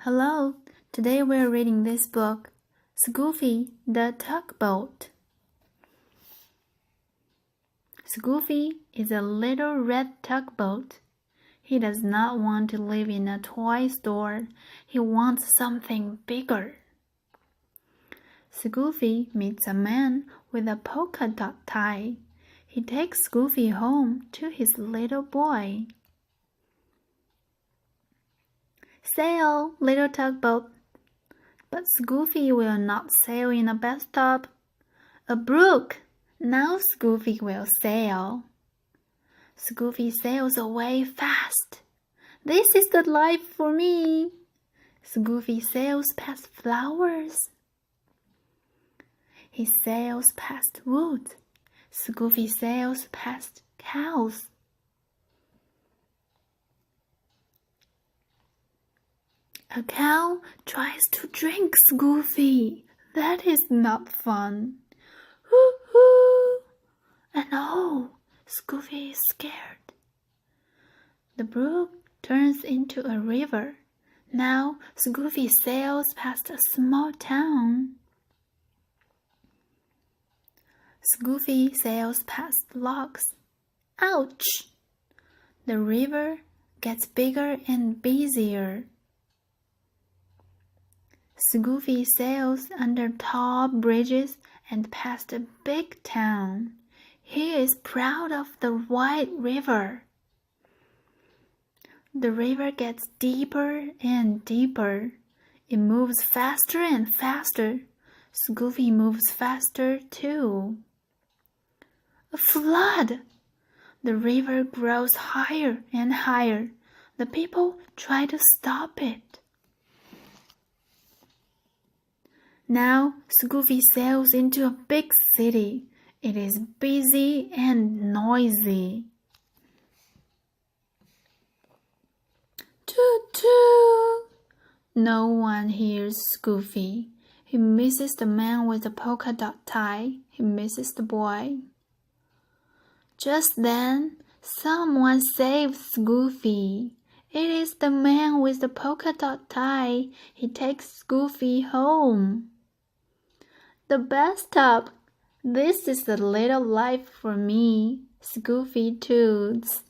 Hello, today we're reading this book, Scuffy the Tugboat. Scuffy is a little red tugboat. He does not want to live in a toy store. He wants something bigger. Scuffy meets a man with a polka dot tie. He takes Scuffy home to his little boy. Sail, little tugboat. But Scuffy will not sail in a bathtub. A brook. Now Scuffy will sail. Scuffy sails away fast. This is the life for me. Scuffy sails past flowers. He sails past woods. Scuffy sails past cows. A cow tries to drink Scuffy. That is not fun. Hoo-hoo! And oh, Scuffy is scared. The brook turns into a river. Now Scuffy sails past a small town. Scuffy sails past logs. Ouch! The river gets bigger and busier. Scuffy sails under tall bridges and past a big town. He is proud of the wide river. The river gets deeper and deeper. It moves faster and faster. Scuffy moves faster too. A flood! The river grows higher and higher. The people try to stop it. Now Scuffy sails into a big city. It is busy and noisy. Toot-toot! No one hears Scuffy. He misses the man with the polka dot tie. He misses the boy. Just then, someone saves Scuffy. It is the man with the polka dot tie. He takes Scuffy home. The bathtub. This is a little life for me, Scuffy toots.